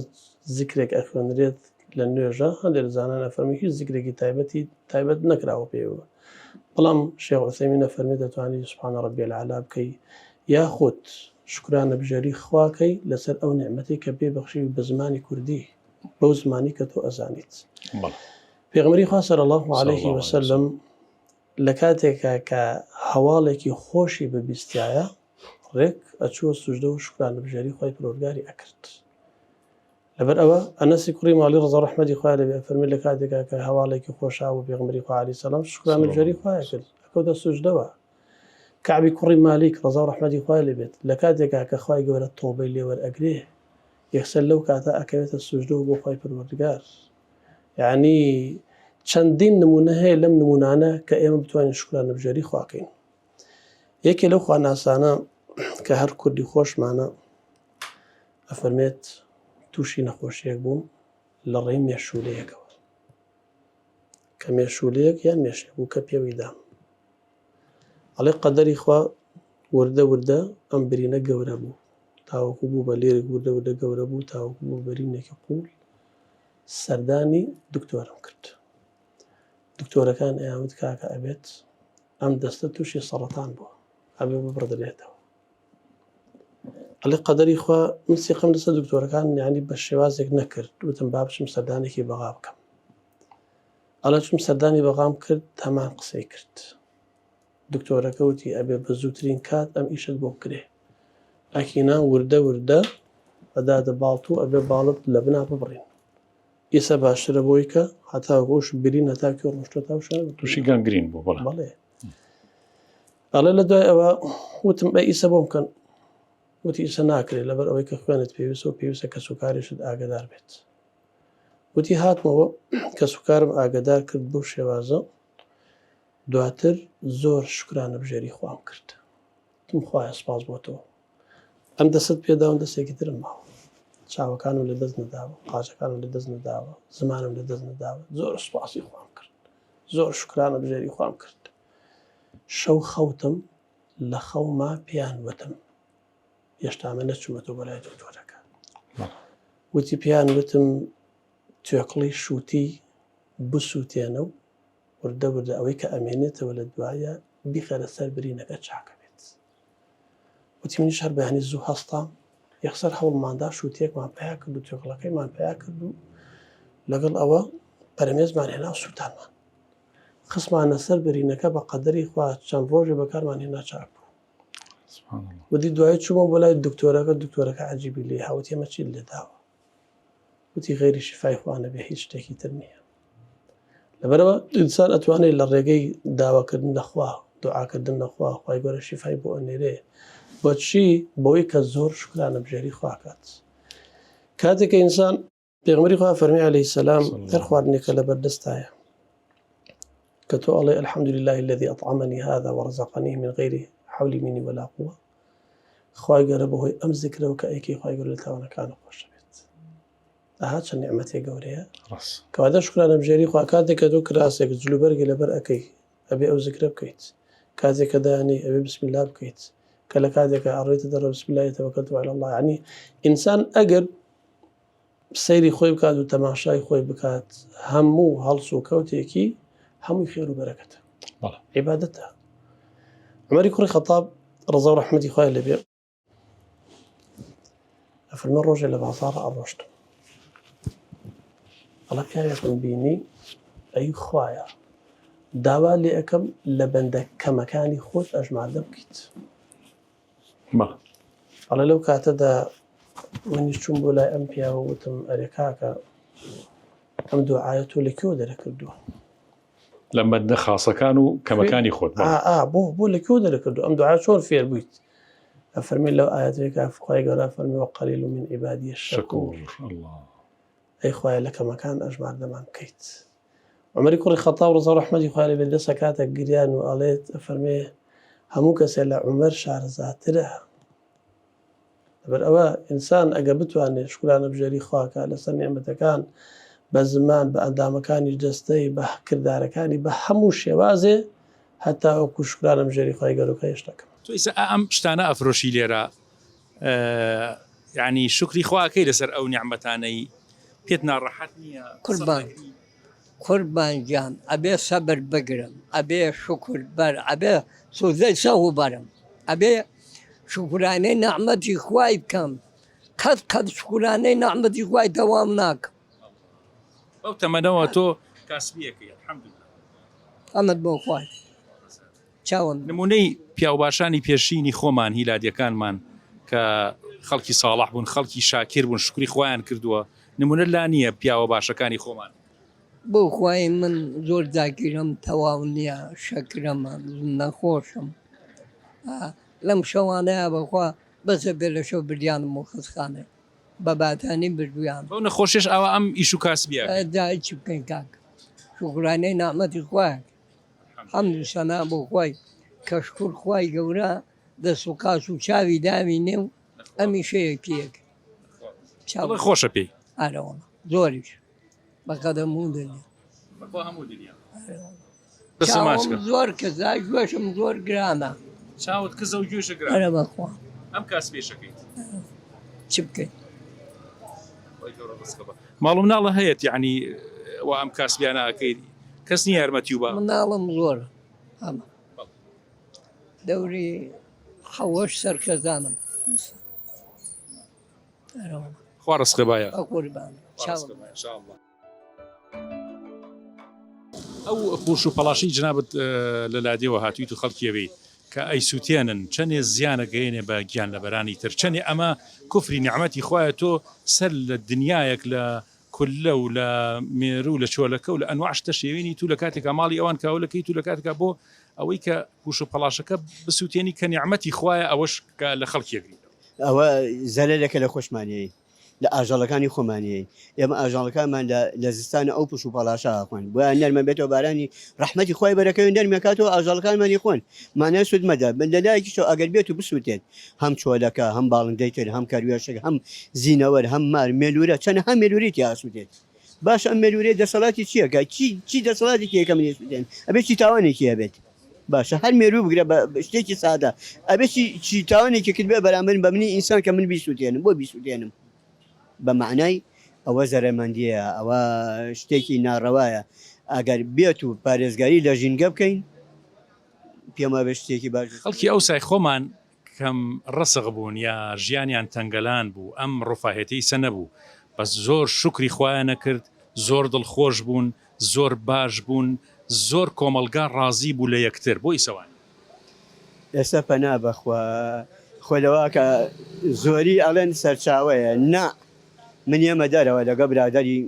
زیکرێک ئەخوێنرێت لە نوێژە هەندێک زانان ئەفەرمی هیچ زیکرێکی تایبەت نەکراوە پێوە بەڵام شێخ عوسەیمین ئەفەرمی دەتوانیت سوبحان ڕەبی العەلا بکەی یاخود شکرانە بژێری خواکەی لەسەر ئەو نیعمەتی کە پێ بەخشی بە زمانی کوردی بەو زمانی کە تۆ ئەزانیت پێغەمبەری خوا صلی الله صلی عليه الله وسلم لە کاتێکە کە هەواڵێکی خۆشی ببیستایە ڕێک ئەچووە سوژدە و شکرانەبژێری خۆی پەروەردگاری ئەکرد. لەبەر ئەوە ئەنەسی کوڕی ماڵی ڕەزا ڕەحمەتی خوای لەبێ فەرمی لە کاتێکە کە هەواڵێکی خۆشا و پێغەمبەری خوا عەلەیهی سەلام شکرانەبژێری خوای کرد ئەکەوتە سوژدەوە. کەعبی کوڕی مالیک ڕەزا ڕەحمەتی خوای لەبێت لە کاتێکا کە خوای گەورە تۆبەی لێ وەرئەگرێ یەکسەر لەو کاتە ئەکەوێتە سوژدە و بۆ خوای پەروەردگار. یعنی چەندین نمونە هەیە لەم نمونانە کە ئێمە بتوانین شکرانەبژێری خواکەین. یەکێ لەو خواناسانە کە هەر کوردی خۆشمانە ئەفەرمێت تووشی نەخۆشیەک بووم لە ڕێی مێشولەیەکەوە کە مێشولەیەک یان مێشێک بوو کە پێوەی دام ئەڵێ قەدەری خوا وردە وردە ئەم برینە گەورە بوو تاوەکو بوو بە لێرێک وردە وردە گەورە بوو تاوەکو بوو بەرینێکی قوول سەردانی دکتۆرم کرد. دکتۆرەکان ئەیانوت کاکە ئەبێت ئەم دەستە تووشی سەرەتان بووە ئەبێ ببڕدرێتەوە. ئەڵێ قەدەری خوا من سیقەم لەسەر دکتۆرەکان یعنی بە شێوازێک نەکرد وتم با بچم سەردانێکی بەغا بکەم. ئەڵە چم سەردانی بەغام کرد هەمان قسەی کرد. دکتۆرەکە وتی ئەبێ بە زووترین کات ئەم ئیشت بۆ بکرێ ئەکینا وردە وردە بەدادە باڵت و ئەبێ باڵت لە بنا ببڕین ئیسە باشترە بۆی کە هەتا گۆش برین هەتاکی ڕۆشتە تاوشە تووشی گانگرین بوو بەڵێ. بەڵێ ئەڵێ لە دوای ئەوە وتم بە ئیسە بۆ بکەن وتی ئیسە ناکرێت لەبەر ئەوەی کە خوێنت پێویستە و پێویستە کە سوکاریشت ئاگدار بێت. وتی هاتمەوە کە سوکارم ئاگدار کرد بۆ شێوازە دواتر زۆر شکرانەبژێری خوام کرد. تم خوایە سپاس بۆ تۆ ئەم دەست پێداون دەستێکی ترم ماوە چاوەکانم لە دەست نەداوە قاچەکانم لە دەست نەداوە زمانم لە دەست نەداوە زۆر سوپاسی خوام کرد زۆر شکرانەبژێری خوام کرد. شەو خەوتم لە خەوما پیان وتم هێشتامە نەچوومەتەوە بەلای دکتۆرەکە وتی پیان وتم توێکڵی شووتی بسووتێنە و وردە وردە ئەوەی کە ئەمێنێتەوە لە دوایە بیخەرە سەر برینەکە چاکە بێت. وتی منیش هەر بەیانی زوو هەستام یەکسەر هەوڵماندا شووتێکمان پیا کرد و توێکڵەکەیمان پیا کرد و لەگەڵ ئەوە پەرمێزمان هێنا و سووتانمان خسمانە سەر برینەکە بە قەدەری خوا چەند ڕۆژێ بەکارمان هێنا چاک بوو. وتی دوای چوومە بۆ لای دکتۆرەکە عەجیبی لێ هاوت ئێمە چیت لێداوە وتی غەیری شیفای خوا نەبێ هیچ شتێکی تر نییە. لەبەرەوە ئینسان ئەتوانێت لە ڕێگەی داواکردن لەخوا دوعاکردن لەخوا خوای گەورە شیفای بۆ ئەنێرێ بۆچی بەوەی کە زۆر شکرانەبژێری خواکات. کاتێک کە ئینسان پێغەمبەری خوا فەرمی عەلەیهی سەلام هەر خواردنێکە لەبەردەستایە کە تۆ ئەڵێ الحەمد لله الذي أطعمني هذا ورزقني من غير حول مني ولا قوة خوای گەورە بەهۆی ئەم زیکرەوە کە ئەیکەی خوای گەورە لە تاوانەکانە خۆش بێت. ئاها چەند نیعمەتێک گەورەیە کەواتە شکرانەبژێری خوا کاتێک کە تۆ کراسێک جلوبەرگی لەبەر ئەەکەی ئەبێ ئەو زیکرە بکەیت کاتێک کە دایانەی ئەبێ بسمیلا بکەیت کە لە کاتێکە ئەڕێتە دەرەوە بسم الله توکلت علی الله یعنی ئینسان ئەگەر سەیری خۆی بکات و تەماشای خۆی بکات هەموو هەڵس و کەوتێکی هەمووی خێر و بەرەکەتە عیبادەتە. عومەری کوڕی خەتاب ڕەزا و ڕەحمەتی خوای لەبێ ئەفەرمێ ڕۆژێ لە بازاڕە ئەڕۆشتم ئەڵە پیاوێکم بینی ئەی خوایە داوا لێ ئەەکەم لە بەندە کەمەکانی خۆت ئەژمادە بکەیت. ئەڵە لەو کاتەدا منیش چوون بۆ لای ئەم پیاوە وتم ئەرێ کاکە ئەم دوعایە تۆ لەکوێوە دەرەکردووە لە بەندە خاسەکان و کەمەکانی خۆت بۆ لەکوێوە دەرەکردو ئەم دوعا چۆن فێر بوویت ئەفەرمێ لەو ئایەتێکە خوای گەورە فەرمی وەقەلیل من عیبادی الشەکوور ئەی خوایە لە کەمەکان ئەژماردەمان بکەیت. عومەری کوڕی خەتاب ڕەزا و ڕەحمەتی خوای لەبێ دەسە کاتە گریان و ئەڵێت ئەفەرمێ هەموو کەسێ لە عومەر شارەزاترە. لەبەر ئەوە ئینسان ئەگە بتوانێت شکرانەبژێری خواکە لەسەر نیعمەتەکان بە زمان بە ئەندامەکانی دەستەی بە کردارەکانی بە هەموو شێوازێ هەتا وەکو شکرانەبژێری خوای گەورە هێشتەکەم. تۆ ئیسا ئەم شتانە ئەفرۆشی لێرە یعنی شکری خواکەی لەسەر ئەو نیعمەتانەی پێت ناڕەحەت نییە قوربان گیان ئەبێ سەبر بگرم ئەبێ شکر بەر ئەبێ سوزەی سەو بەرم ئەبێ شکرانەی نەعمەتی خوای بکەم قەت شکرانەی نەعمەتی خوای دەوام ناکەم. ئەو تەمەنەوە تۆ کاسبیەکەی الحەمدولله. ئەمەد بۆ خوای چاوم نمونەی پیاو باشانی پێشینی خۆمان هیلادیەکانمان کە خەڵکی ساڵح بوون، خەڵکی شاکر بوون، شکری خۆیان کردووە، نمونە لا نییە پیاوە باشەکانی خۆمان. بۆ خوای من زۆر داگیرم تەواو نییە، شەکرەمە نەخۆشم لەم شەوانەیە بەخوا بەسە بێ لە شەو بریانم و خستخانێ بە باتانی بردویان بەو نەخۆشیش ئەوە ئەم ئیش و کاسبیە دای چی بکەین کاک شکرانەی نعمەتی خوایە حەمد و سەنا بۆ خوای کە شکر خوای گەورە دەست و کاس و چاوی داوینێ و ئەمی شەیە پێک ئەڵێ خۆشە پێی ئارەوەڵە زۆریش بەقەدەم و دنیا چاوم زۆر کەزا گوێشم زۆر گرانە چاوت کزە و گوێشە گران ئەرە بەخوا ئەم کاسبێشەکەیت چی بکەین ماڵم ناڵە هەیەت یعنی و ئەم کاسبیانە ئەەکەیت کەس نیە یارمەتی و بە مناڵم زۆر ئەمە دەوری حەوەش سەرکەزانم خوا ڕزقی بایە قوربان چاوم ئەو پوش و پەڵاشی جنابەت لە لادێەوە هاتوویت و خەڵکیەوەی کە ئەیسووتێنن چەندێ زیانە گەێنێ بە گیان لەبەرانی تر چەندێ ئەمە کوفری نیعمەتی خوایە تۆ سەر لە دنیایەک لە کولە و لە مێرو و لە چۆلەکە و لە ئەنواعشتە شێوێنی تو لە کاتێکا ماڵی ئەوان کاولەکەی تو لە کاتێکا بۆ ئەوەی کە پوش و پەڵاشەکە بسووتێنی کە نیعمەتی خوایە ئەوەش کە لە خەڵکیەکەی ئەوە زەلەلەکە لە خۆشمانەیە لە ئاژەڵەکانی خۆمانەیە ئێمە ئاژاڵەکانمان لە زستانە ئەو پوش و پەڵاشە خوۆن بۆ نەرمە بێتەوە بارانی ڕەحمەتی خۆی بەرەکەوی نەرمەکاتەوە ئاژاڵەکانمانی خۆن مانای سوود مەدە لەلایەکیشەوە ئەگەر بێت و بسووتێت هەم چۆلەکە هەم باڵندەی تر هەم کەروێشک هەم زینەوەر هەم مار مێلورە چەند هەم مێلوریتی ئاسووتێت باش ئەم مێلورێ دەسەڵاتی چیەکە چی دەسەڵاتی کێکە منێسووتێن ئەبێت چی تاوانێکی هەبێت باشە هەر مێرو بگرە بە شتێکی سادە ئەبێت چی تاوانێکی کرد بێ بەرامبەر بە منی ئینسان کە من بیسووتێنم بۆ بیسووتێنم بە معنای ئەوە زەرمەندیە ئەوە شتێکی ناڕەوایە ئەگەر بێت و پارێزگاری لە ژینگە بکەین پێمە بە شتێکی باش خەڵکی ئەو سای خۆمان کەم ڕسق بوون یا ژیانیان تەنگەلان بوو ئەم ڕفاهێتی سە نەبوو بەس زۆر شکری خۆیان نەکرد زۆر دڵخۆش بوون زۆر باش بوون زۆر کۆمەلگا ڕازی بوو لە یەکتر بۆی سەوان ئێستا پەنا بەخوا خۆلەوە کە زۆری ئەڵێن سەرچاوەیە نا من ئێمە دەرەوە لەگە برادری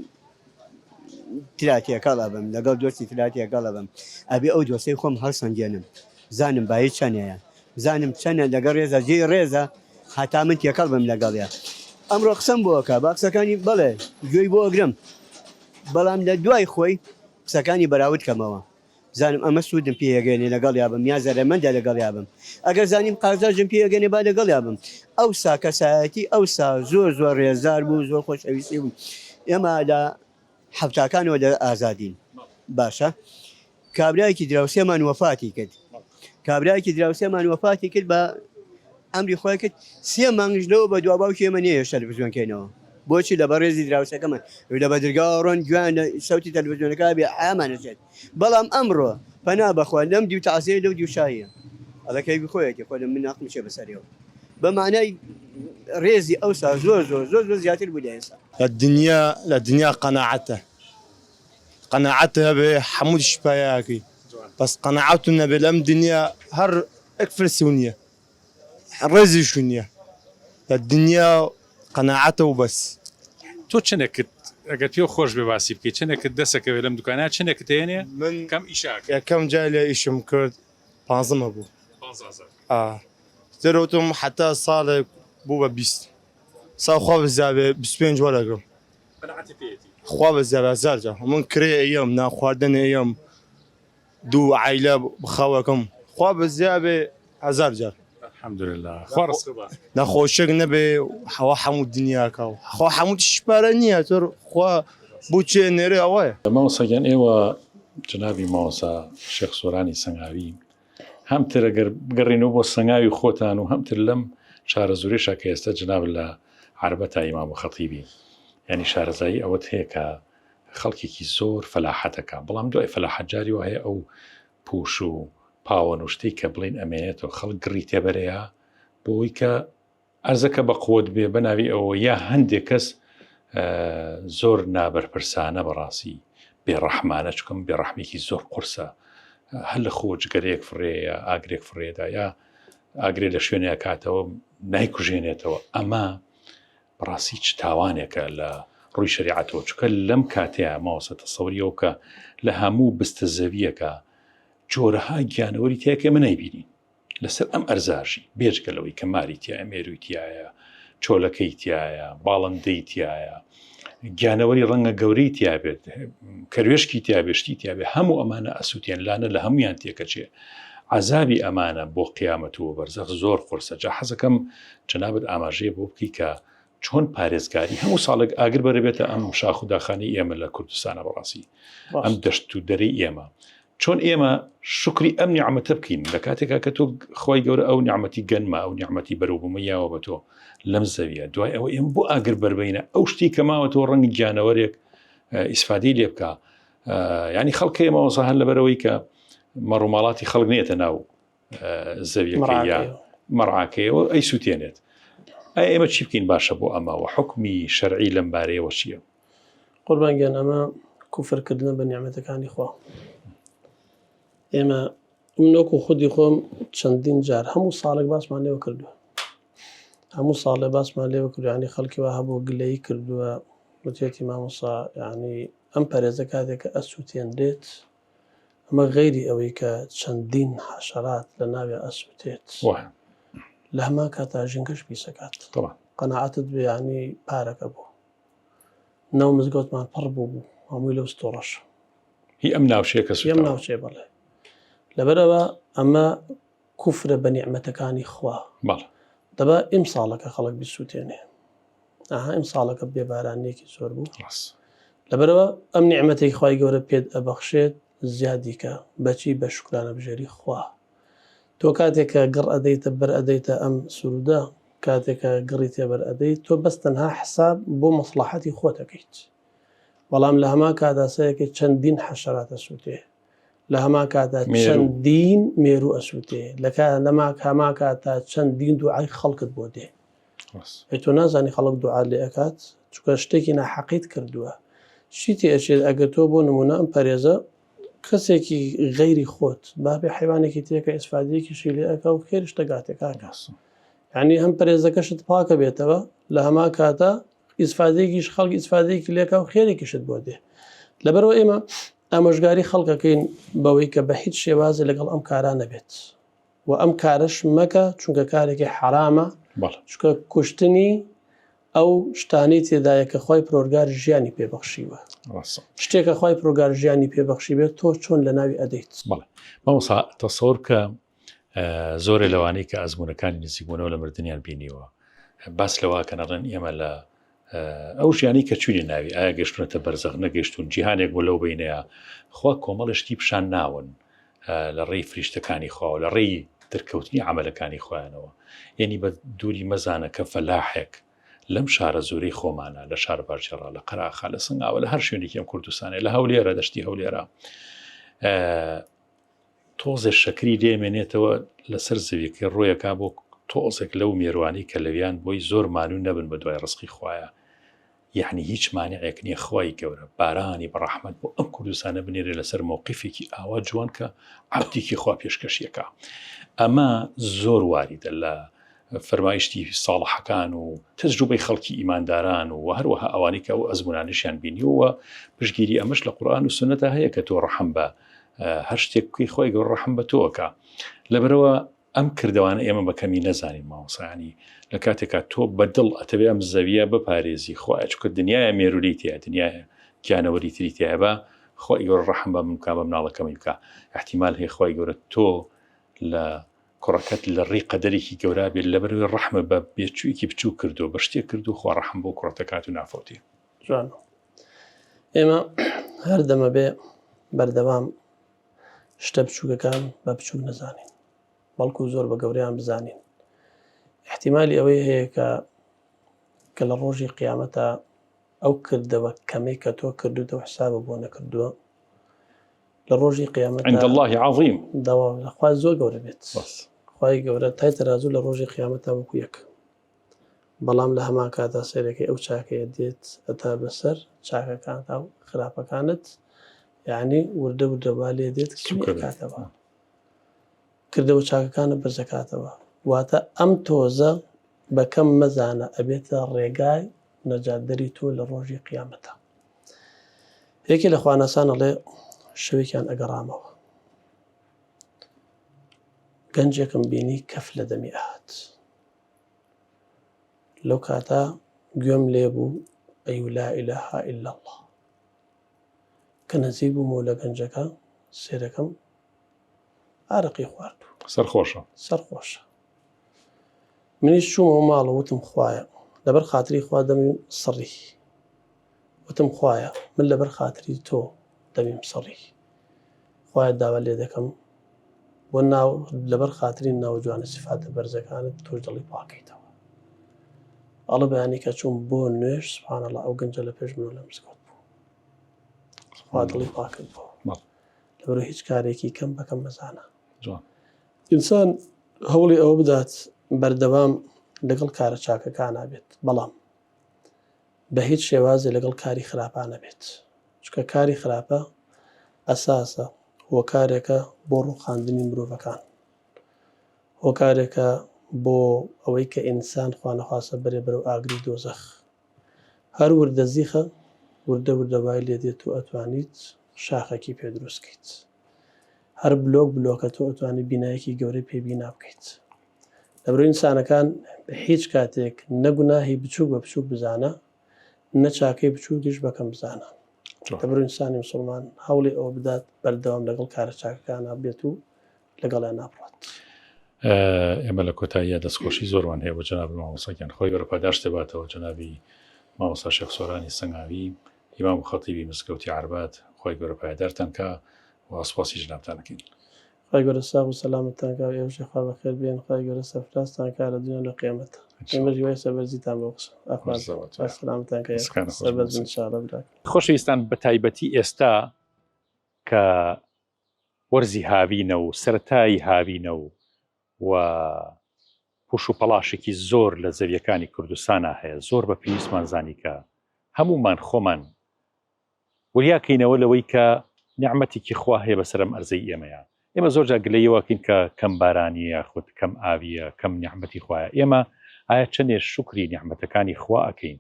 تراتێکەڵە بم لەگەڵ دۆستی تراتێکەڵە بم ئەبێ ئەو دۆسەی خۆم هەڵسەنگێنم زانم بای چەندەیە زانم چەندە لەگەڵ ڕێزە جێ ڕێزە هەتا من تێکەڵ بم لەگەڵێ ئەمڕۆ قسەم بۆکە با قسەکانی بڵێ گوێی بۆ ئەگرم بەڵام لە دوای خۆی قسەکانی بەراورد کەمەوە زانم ئەمە سوودم پێگەێنێ لەگەڵ یابم یا زەرەمەندە لەگەڵ یابم ئەگەر زانیم قازاژم پێگەێنێ با لەگەڵ یابم ئەو سا کەسایەتی ئەو سا زۆر ڕێزار بوو زۆر خۆشەویستی بوو ئێمە لە حەفتاکانەوە لە ئازادین باشە کابرایەکی دراوسێمان وەفاتی کرد کابرایەکی دراوسێمان وەفاتی کرد بە ئەمری خۆی کرد 3 مانگش لەوە بە دوا باوکی ئێمە نیە تەلەڤیزیۆنکەینەوە بۆچی لە بەڕێزی دراوسەکەمان لە بە دەرگاڕۆن گویان لە سەوتی تەلەڤیزیۆنەکە بێ ئامانەچێت بەڵام ئەمڕۆ پەنا بەخوا لەم دیو تەعسیە لەو دیوشاییە ئەڵەکەی بخۆیەکی خۆ لە من ناقمشێ بەسەرەوە بە معنای ڕێزی ئەوسا زۆر زیاتر بوو لە ئێستا لە دنیا قەناعەتە بێ هەموو شپایاکەی بەس قەناعەت نەبێ لەم دنیا هەر ئەکفرسی نییە ڕێزیشو نییە لە دنیا قەناعەتە و بەس تۆ چنەکرد ئەگەر پێ خۆش بێ باسی بکەیت چنەکرد دەسەکەوێت لەم دوکانە چنەکەت هێنێ من کەم ئیشاک یەکەم جای لە ئیشم کرد 15 بوو دەرەوتم حتا ساڵێک بوو بە 20 ساڵخوا بزیابێ 25 وەرەگرم خوا بەزیابێ زارجە من کرێ ئەم ناخواردن ئەم دوو عیلە بخەوەکەم خوا بەزیابێ 1000 جار الحەمدولله خوا ڕزقی با نەخۆشێک نەبێ هەوا هەموو دنیاکە و خوا هەموو شپارە نییە تۆ خوا بچێ نێرە ئەوەیە ماوەسەگەن ئێوە جنابی ماوەسا شێخ سۆرانی سەنگاوی هەمتر ئەگەر بگەڕێنەوە بۆ سەنگاوی خۆتان و هەمتر لەم شارە زورێشە کە ئێستا جناب لە عربەتە ئیمام و خەتیبی ینی شارەزایی ئەوەت هەیە کە خەڵکێکی زۆر فەلاحەتەکە بەڵام دوای فەلاحەت جاری وایە ئەو پوش و پاوەن و شتێک کە بڵین ئەمێنێتەوە خەڵک گڕی تێبەرەیە بۆی کە ئەرزەکە بە قوت بێ بەناوی ئەوە یا هەندێک کەس زۆر نابەرپرسانە بەڕاستی بێڕەحمانە چکم بێڕەحمێکی زۆر قورسە هەر لە خۆ جگەرەیەک فڕێە ئاگرێک فڕێدا یا ئاگرێ لە شوێنەیە کاتەوە نایکوژێنێتەوە ئەمە بەڕاستی چ تاوانێکە لە ڕووی شریعەتەوە چکە لەم کاتەیە ماوەسە تەسەوریەوە کە لە هەموو بستە زەویەکە جۆرەها گیانەوەری تایە کە من نەیبینین لەسەر ئەم ئەرزاژی بێژگەلەوەی کە ماری تایە مێروی تایە چۆلەکەی تایە باڵندەی تایە گیانەوەری ڕەنگە گەورەی تیابێت کەروێشکی تیابێشتی تیابێ هەموو ئەمانە ئەسووتێن لانە لە هەمویان تێکەچێ عەزابی ئەمانە بۆ قیامەتەوە بەرزەخ زۆر قورسە جا حەزەکەم جەنابەت ئاماژەیە بۆ بکەی کە چۆن پارێزگاری هەموو ساڵێک ئاگر بەرەبێتە ئەم شاخ و داخانەی ئێمە لە کوردستانە بەڕاستی ئەم دەشت و دەرەی ئێمە چۆن ئێمە شکری ئەم نیعمەتە بکەین لە کاتێکا کە تۆ خۆی گەورە ئەو نیعمەتی گەنمە ئەو نیعمەتی بەروبوومە یاوە بە تۆ لەم زەویە دوای ئەوە ئێمە بۆ ئاگر بەربەینە ئەو شتی کە ماوەتەوە ڕەنگی گیانەوەرێک ئیسفادەی لێ بکە ینی خەڵکی ئێمەوەسە هەر لەبەرەوەی کە مەڕووماڵاتی خەڵک نێتە ناو زەویەکەی یا مەڕعاکەیەوە ئەی سووتێنێت ئێمە چی بکەین باشە بۆ ئەمەوە حکمی شەرعی لەم بارەیەوە چییە؟ قوربانگیان ئەمە کوفرکردنە بە نیعمەتەکانی خوا ئێمە منۆک و خودی خۆم چەندین جار هەموو ساڵێک باسمان لێوە کردووە هەموو ساڵێ باسمان لێوە کردو ینی خەڵکی وا هەبوو گلەیی کردووە وتێتی مامۆسا ینی ئەم پەرێزە کاتێککە ئەسووتێنرێت ئەمە غەیری ئەوەی کە چەندین حەشەرات لە ناوێ ئەسووتێت لە هەما کاتا ژینگەش پیسەکات قەناعەتت بێ ینی پارەکە بوو ناو مزگەوتمان پڕ بوو هەمووی لەو ستۆڕەش هی ئەم ناوچەیە کە ئەم ناوچێ بڵێ لەبەرەوە ئەمە کوفرە بە نیعمەتەکانی خوا دەبا ئیم ساڵەکە خەڵک بیسووتێنێ ئاها ئیم ساڵەکە بێبارانێکی زۆر بوو لەبەرەوە ئەم نیعمەتێکی خوای گەورە پێت ئەبەخشێت زیادیکە بەچی بە شکرانە بژێری خوا تۆ کاتێکە گڕ ئەدەیتە بەر ئەدەیتە ئەم سووردا کاتێکە گڕی تێبەر ئەدەیت تۆ بەس تەنها حساب بۆ مەسلحەتی خۆتەکەیت بەڵام لە هەما کاتاسەیەکە چەندین حەشەراتە سووتێ لە هەما کاتا چەندین مێرو ئەسووتێ لەما هەما کاتا چەندین دوعای خەڵکت بۆ دێ تۆ نازانی خەڵک دوعا لێ ئەکات چکە شتێکی ناحەقیت کردووە شیتی ئەچێت ئەگەر تۆ بۆ نمونە ئەم پەرێزە کەسێکی غەیری خۆت بابێ حیوانێکی تێکە ئیسفادەیەکیشی لێ ئەکە و خێرش دەگاتێکاکەس ینی هەم پەرێزەکەشت پاکە بێتەوە لە هەما کاتە ئیسفادەیەکیش خەڵکی ئیسفادەیەکی لێکە و خێرێکیشت بۆ دێ لەبەرەوە ئێمە ئامۆژگاری خەڵکەکەین بەوەی کە بە هیچ شێوازە لەگەڵ ئەم کارانە بێت و ئەم کارش مەکە چونکە کارێکی حرامە چکە کوشتنی ئەو شتانی تێدایە کە خۆی پرۆرگار ژیانی پێبەخشیوە شتێکە خۆی پرۆگار ژیانی پێبەخشی بێت تۆ چۆن لە ناوی ئەدەیت مامۆستا تەسەوور کە زۆرە لەوانەی کە ئەزمونەکانی نزیکبوونەوە لە مردنیان بینیوە باس لەوە کە نەڕێن ئێمە لە ئەو ژیانی کە چوینی ناوی ئایا گەشتونەتە بەرزەخ نەگەشتون جیهانێک بۆ لەو بینەیە خوا کۆمەڵشتی پیشان ناون لە ڕێی فریشتەکانی خوا لە ڕێی دەرکەوتنی عملەکانی خۆیانەوە یعنی بە دووری مەزانە کە فەلاحێک لەم شارە زۆرەی خۆمانە لە شار بارجێڕا لە قەراخا لە سنگاوە لە هەر شوێنێکی ئەم کوردستانە لە هەولێرە دەشتی هەولێرە تۆزێ شەکری دێمێنێتەوە لەسەر زەویەکەی ڕۆیەکا بۆ تۆزێک لەو مێروانی کە لەویان بۆی زۆر مانوو نەبن بە دوای ڕزقی خوایە یعنی هیچ مانعێک نییە خوای گەورە بارانی بەڕەحمەت بۆ ئەم کوردستانە بنێرێ لەسەر مووقفێکی ئاوا جوان کە عەبدێکی خوا پێشکەشیەکە ئەمە زۆر واریدە لە فەرمایشتی ساڵحەکان و تەجروبەی خەڵکی ئیمانداران و هەروەها ئەوانەی کە ئەو ئەزمونانشیان بینیوە پشگیری ئەمەش لە قورئان و سونەتە هەیە کە تۆ ڕەحم بە هەر شتێک بکەی خۆی گەورە ڕەحم بە تۆکە لەبەرەوە ئەم کردوانە ئێمە بەکەمی نەزانین ماوەسانی لە کاتێکا تۆ بەدڵ ئەتەوێ ئەم زەویە بپارێزی خۆی چکە دنیاە مێرولی تایە دنیاە گیانەوەری تری تایە بە خۆی گەورە ڕەحم بە منکە بە مناڵەکەمی بکە احتیمال هەیە خۆی گەورە تۆ لە کوڕەکەت لە ڕێی قەدەرێکی گەورە بێت لەبەرەوەی ڕەحمە بە بێچوویەکی بچوو کردو بە شتێک کردو خوا ڕەحم بۆ کوڕەکەات و نافۆتی جوان ئێمە هەر دەمە بێ بەردەوام شتە بچووکەکان بە بچووک نەزانین بەڵکو زۆر بە گەورەیان بزانین احتیمالی ئەوەی هەیە کە لە ڕۆژی قیامەتە ئەو کردەوە کەمەی کە تۆ کردوتەوە حسابە بۆ نەکردووە لە ڕۆژی قیامەت عند الله عظیم داوا لەخوا زۆر گەورە بێت خوای گەورە تای تەرازوو لە ڕۆژی قیامەتە وەکو یەک بەڵام لە هەمان کاتا سەرەکەی ئەو چاکەیە دێت ئەتا بەسەر چاکەکان تا و خراپەکانت یعنی وردە وردەوا لێ دێت کاتەوە کردەوە چاکەکانە بەرزەکاتەوە واتە ئەم تۆزە بەکەم مەزانە ئەبێتە ڕێگای نەجاتدەری تۆ لە ڕۆژی قیامەتە. یەکێ لە خوانەسانە لێ شەوێکیان ئەگەڕامەوە گەنجێکم بینی کەف لە دەمی ئاهات لەو کاتە گوێم لێ بوو ئەی لا ئیلاها ئیلا الله کە نزیک بوومەوە لە گەنجەکە سێرەکەم ئارەقی خوارد سەرخۆشە سەرخۆشە منیش چوومەوە ماڵە وتم خوایە لەبەر خاتری خوا دەمیم سڕی وتم خوایە من لەبەر خاتری تۆ دەمیم سڕی خوایە داوا لێ دەکەم بۆ ناو لەبەر خاتری ناو جوانە سفاتە بەرزەکانت تۆش دڵی پاکەیتەوە ئەڵە بەیانی کە چوون بۆ نوێژ سوبحانەڵڵا ئەو گەنجە لە پێش منەوە لە مزگەوت بوو خوا دڵی پاکت بوو لەبەرەوە هیچ کارێکی کەم بەکەم مەزانە ئینسان هەوڵی ئەوە بدات بەردەوام لەگەڵ کارە چاکەکان نابێت بەڵام بە هیچ شێوازێ لەگەڵ کاری خراپانە بێت چکە کاری خراپە ئەساسە هۆکارێکە بۆ ڕووخاندنی مرۆڤەکان هۆکارێکە بۆ ئەوەی کە ئینسان خوانەخواسە بەرێ بەرەو ئاگری دۆزەخ هەر وردە زیخە وردە وردەوای لێ دێت و ئەتوانیت شاخەکی پێ دروستکەیت هەر بلۆکە تۆ ئەتوانی بینایەکی گەورەی پێبینا بکەیت لەبەرەوەی ئینسانەکان هیچ کاتێک نەگوناهی بچووک بە بچووک بزانە نەچاکەی بچووکیش بەکەم بزانە لەبەرەوەی ئینسانی موسڵمان هەوڵی ئەوە بدات بەردەوام لەگەڵ کارە چاکەکانە بێت و لەگەڵیان ناپڕات. ئێمە لە کۆتاییە دەستخۆشی زۆرمان هەیە بۆ جەناب مامۆستاکیان خۆی بەرە پاداشتێ باتەوە جەنابی مامۆستا شێخ سۆرانی سەنگاوی ئیمام خەتیبی مزگەوتی عربات خۆی گەورە پایدارتان کە و سوپاسی جنابتانەکەین. خی گەورە ساغ و سەلامەتتان کە ئێوەشی خوا بەخێر بێن خی گەورە سەفراستان کە لە دنیا لە قیامەتە ئێمەش وای سەبەرزیتان بۆ سەلامەتان کە سەبەرز ئینشاءالله براک. خۆشەویستان بە تایبەتی ئێستا کە وەرزی هاوینە و سەرەتایی هاوینە و پوش و پەڵاشێکی زۆر لە زەویەکانی کوردستانە هەیە زۆر بە پێویستمان زانی کە هەمومان خۆمان وریاکەینەوە لەوەی کە نیعمەتێکی خوا هەیە بەسەرم ئەرزەی ئێمەیە. ئێمە زۆر جا گلەیەوەکەین کە کەم بارانیە خودت کەم ئاویە کەم نیعمەتی خوایە. ئێمە ئایا چەندێ شکری نیعمەتەکانی خوا ئەکەین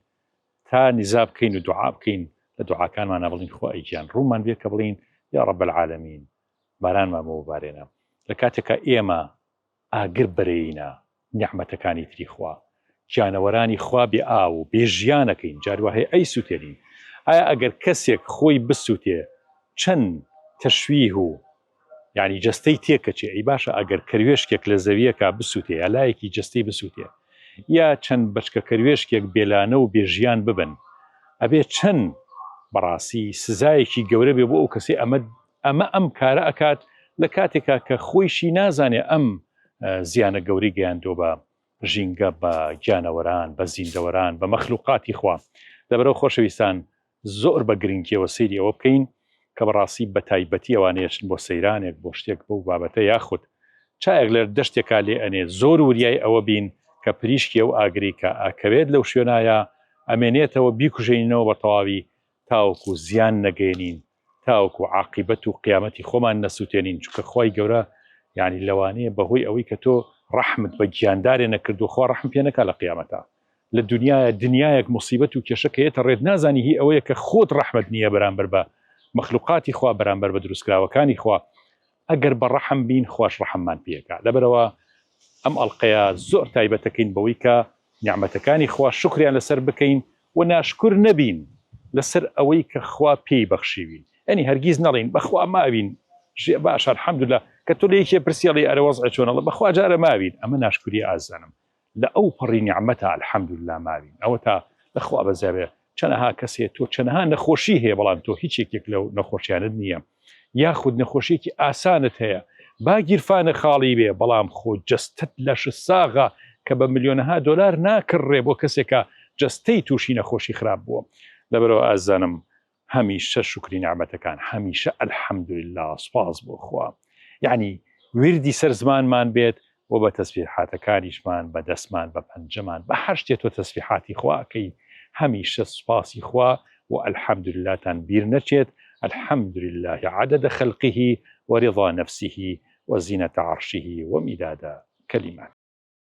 تا نیزا بکەین و دوعا بکەین لە دوعاکانمانە بڵین خوای گیان ڕوومان بێت کە بڵین یا ڕەب العالەمین بارانمان بۆبارێنە لە کاتێکە ئێمە ئاگر بەرەینە نیعمەتەکانی تری خوا گیانەوەرانی خوا بێ ئاو و بێ ژیانەکەین جاروهەیە ئەی سووتێنین. ئایا ئەگەر کەسێک خۆی بسووتێ چەند تەشویه و یعنی جەستەی تێکەچێ ئەی باشە ئەگەر کەروێشکێک لە زەویەکە بسووتێ یا لایەکی جەستەی بسووتێ یا چەند بەچکە کەروێشکێک بێلانە و بێژیان ببن ئەبێ چەند بەڕاستی سزایەکی گەورە بێ بۆ ئەو کەسێ ئەم کارە ئەکات لە کاتێکا کە خۆیشی نازانێ ئەم زیانە گەوری گەیاندۆ بە ژینگە بە گیانەوەران بە زیندەوەران بە مەخلوقاتی خوا. لەبەرەوە خۆشەویستان زۆر بە گرنگیەوە سەیری ئەوە بکەین کە بەڕاستی بە تایبەتی ئەوانەیەشن بۆ سەیرانێک بۆ شتێک بەو بابەتە یاخود چایەک لەر دەشتێکا لێ ئەنێ زۆر وریای ئەوە بین کە پریشکی ئەو ئاگری کە ئاکەوێت لەو شوێنایە ئەمێنێتەوە بیکوژێنینەوە بە تەواوی تاوەکو زیان نەگەێنین تاوەکو عاقیبەت و قیامەتی خۆمان نەسووتێنین چونکە خۆی گەورە یعنی لەوانەیە بەهۆی ئەوەی کە تۆ ڕەحمت بە گیاندارێ نەکردو خوا ڕەحم پێ نەکا لە قیامەتە لە دنیایەک مصیبەت و کێشەکەیەتە ڕێت نازانی هی ئەوەیە کە خۆت ڕەحمت نییە بەرامبەر بە مەخلوقاتی خوا بەرامبەر بە دروستکراوەکانی خوا ئەگەر بە ڕەحم بین خوش ڕەحممان پێکا. لەبەرەوە ئەم ئەڵقەیە زۆر تایبەتەکەین بەوەی کە نیعمەتەکانی خوا شکریان لەسەر بکەین و ناشکر نەبین لەسەر ئەوەی کە خوا پێی بەخشیوین ئەنی هەرگیز نەڵین بەخوا ماوین باش الحەمدولله کە تۆ لە یەکێ پرسیڵی ئەرە وەزعە چۆنەڵە بەخوا جارە ماوین ئەمە ناشکری ئازانم لە ئەو پەڕی نیعمەتە الحەمدولله ماوین ئەوە تا لەخوا بەزابێ چەنەها کەسێ تۆ چەنەها نەخۆشی هەیە بەڵام تۆ هیچ یەکێک لەو نەخۆشیانت نییە یاخود نەخۆشیێکی ئاسانت هەیە با گیرفانە خاڵی بێ بەڵام خۆ جەستت لەش ساغا کە بە ملیۆنەها دۆلار ناکڕێ بۆ کەسێکە جەستەی تووشی نەخۆشی خراپ بووە. لەبەرەوە ئازانم هەمیشە شکری نیعمەتەکان هەمیشە الحەمدولله سوپاس بۆ خوا یعنی وردی سەر زمانمان بێت و بە تەسبیحاتەکانیشمان بە دەستمان بە پەنجەمان بە هەر شتێ تۆ تەسبیحاتی خوا ئەکەی هەمیشە سوپاسی خوا و الحەمدوللهتان بیر نەچێت الحمد لله عدد خلقه ورضا نفسه وزنة عرشه ومداد كلماته.